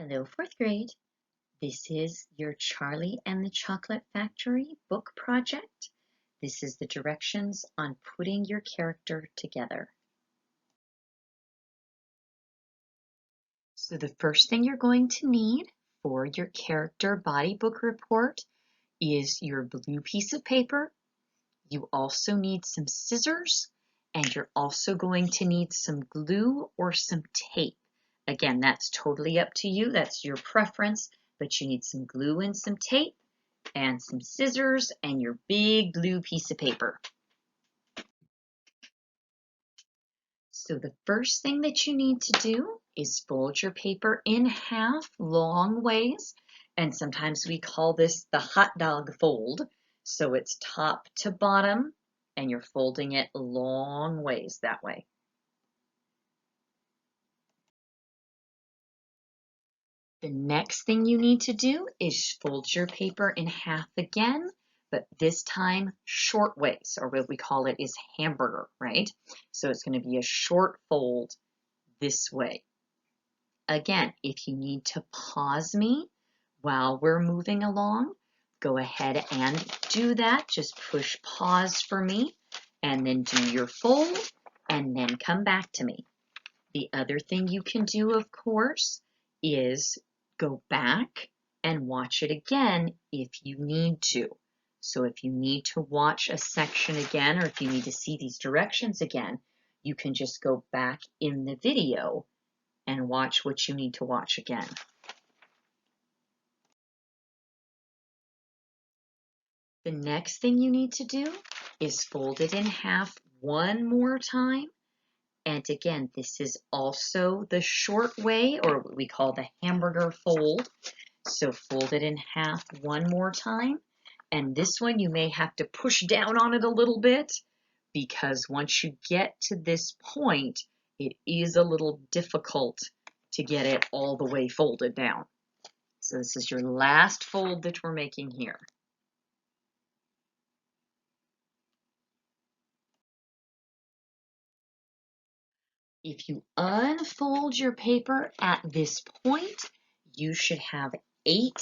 Hello, fourth grade. This is your Charlie and the Chocolate Factory book project. This is the directions on putting your character together. So the first thing you're going to need for your character body book report is your blue piece of paper. You also need some scissors, and you're also going to need some glue or some tape. Again, that's totally up to you. That's your preference, but you need some glue and some tape and some scissors and your big blue piece of paper. So the first thing that you need to do is fold your paper in half long ways, and sometimes we call this the hot dog fold. So it's top to bottom, and you're folding it long ways that way. The next thing you need to do is fold your paper in half again, but this time short ways, or what we call it is hamburger, right? So it's going to be a short fold this way. Again, if you need to pause me while we're moving along, go ahead and do that. Just push pause for me and then do your fold and then come back to me. The other thing you can do, of course, is go back and watch it again if you need to. So if you need to watch a section again, or if you need to see these directions again, you can just go back in the video and watch what you need to watch again. The next thing you need to do is fold it in half one more time. And again, this is also the short way, or what we call the hamburger fold. So fold it in half one more time. And this one you may have to push down on it a little bit, because once you get to this point, it is a little difficult to get it all the way folded down. So this is your last fold that we're making here. If you unfold your paper at this point, you should have 8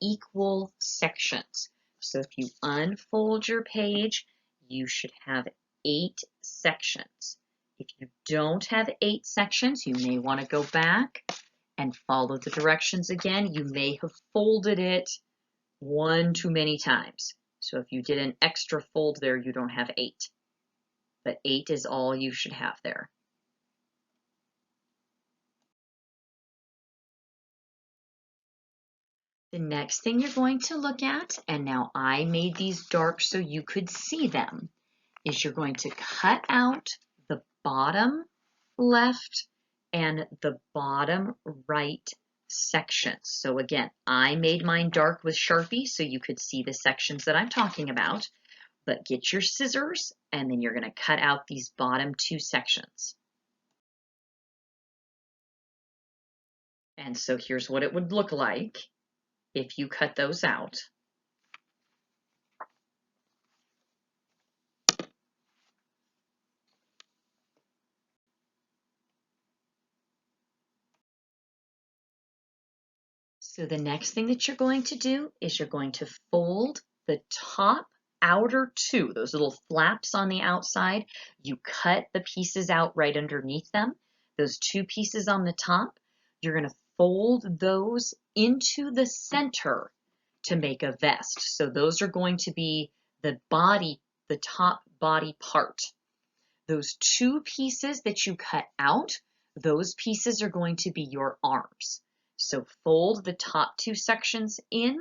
equal sections. So if you unfold your page, you should have 8 sections. If you don't have 8 sections, you may want to go back and follow the directions again. You may have folded it one too many times. So if you did an extra fold there, you don't have 8. But 8 is all you should have there. The next thing you're going to look at, and now I made these dark so you could see them, is you're going to cut out the bottom left and the bottom right sections. So again, I made mine dark with Sharpie so you could see the sections that I'm talking about, but get your scissors and then you're going to cut out these bottom 2 sections. And so here's what it would look like if you cut those out. So the next thing that you're going to do is you're going to fold the top outer 2, those little flaps on the outside. You cut the pieces out right underneath them. Those 2 pieces on the top, you're going to fold those into the center to make a vest. So those are going to be the body, the top body part. Those 2 pieces that you cut out, those pieces are going to be your arms. So fold the top 2 sections in,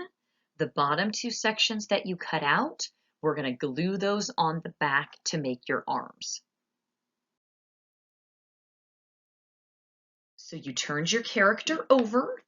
the bottom 2 sections that you cut out, we're going to glue those on the back to make your arms. So you turned your character over,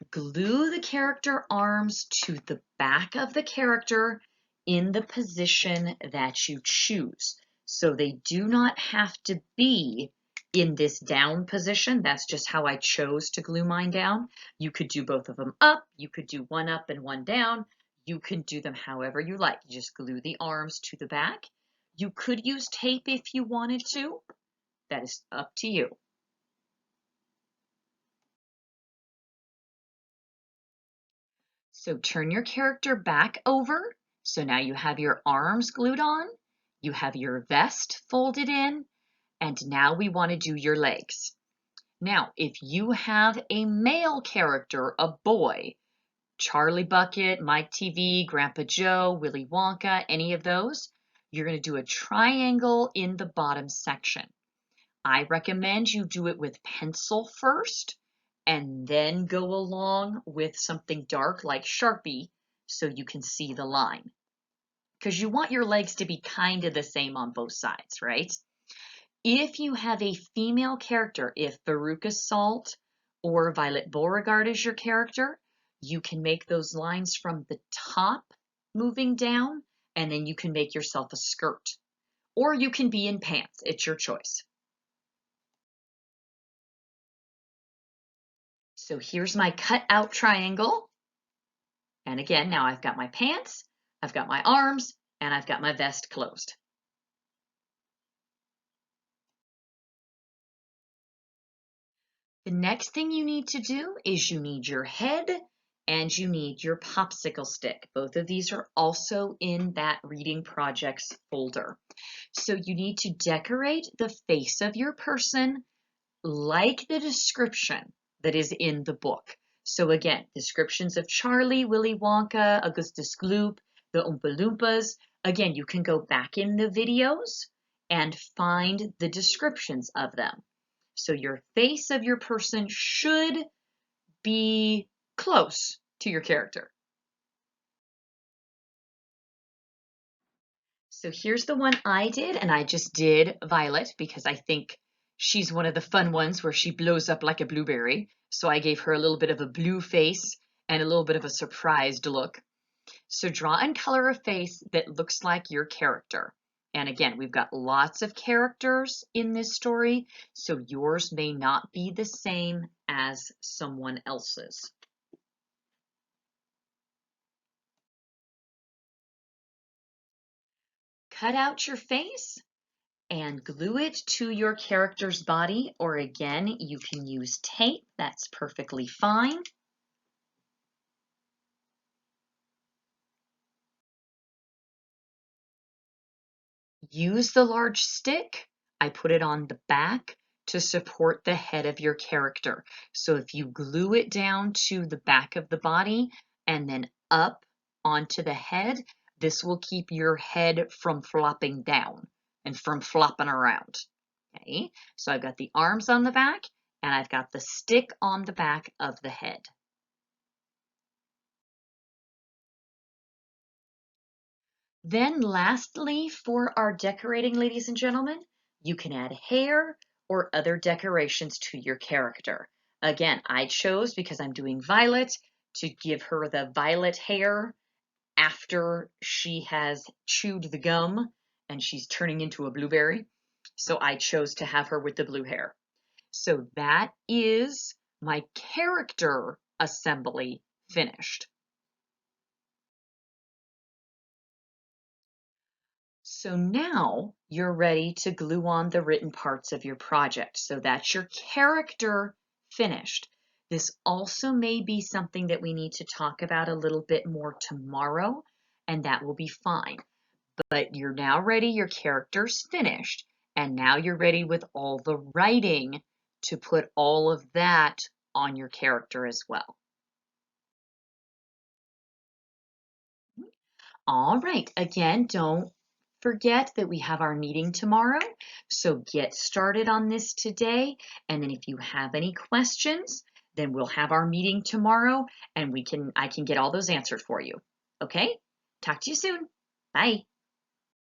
glue the character arms to the back of the character in the position that you choose. So they do not have to be in this down position. That's just how I chose to glue mine down. You could do both of them up. You could do one up and one down. You can do them however you like. You just glue the arms to the back. You could use tape if you wanted to. That is up to you. So turn your character back over. So now you have your arms glued on, you have your vest folded in, and now we want to do your legs. Now, if you have a male character, a boy, Charlie Bucket, Mike Teavee, Grandpa Joe, Willy Wonka, any of those, you're going to do a triangle in the bottom section. I recommend you do it with pencil first and then go along with something dark like Sharpie so you can see the line. Because you want your legs to be kind of the same on both sides, right? If you have a female character, if Veruca Salt or Violet Beauregarde is your character, you can make those lines from the top moving down, and then you can make yourself a skirt. Or you can be in pants, it's your choice. So here's my cut out triangle. And again, now I've got my pants, I've got my arms, and I've got my vest closed. The next thing you need to do is you need your head and you need your popsicle stick. Both of these are also in that reading projects folder. So you need to decorate the face of your person like the description that is in the book. So again, descriptions of Charlie, Willy Wonka, Augustus Gloop, the Oompa-Loompas. Again, you can go back in the videos and find the descriptions of them. So your face of your person should be close to your character. So here's the one I did, and I just did Violet because I think she's one of the fun ones where she blows up like a blueberry. So I gave her a little bit of a blue face and a little bit of a surprised look. So draw and color a face that looks like your character. And again, we've got lots of characters in this story, so yours may not be the same as someone else's. Cut out your face and glue it to your character's body, or again, you can use tape, that's perfectly fine. Use the large stick. I put it on the back to support the head of your character. So if you glue it down to the back of the body and then up onto the head, this will keep your head from flopping down and from flopping around. Okay, so I've got the arms on the back and I've got the stick on the back of the head. Then lastly, for our decorating, ladies and gentlemen, you can add hair or other decorations to your character. Again, I chose, because I'm doing Violet, to give her the violet hair after she has chewed the gum and she's turning into a blueberry. So I chose to have her with the blue hair. So that is my character assembly finished. So now you're ready to glue on the written parts of your project. So that's your character finished. This also may be something that we need to talk about a little bit more tomorrow, and that will be fine. But you're now ready, your character's finished, and now you're ready with all the writing to put all of that on your character as well. All right, again, don't forget that we have our meeting tomorrow. So get started on this today. And then if you have any questions, then we'll have our meeting tomorrow and I can get all those answered for you. Okay? Talk to you soon. Bye.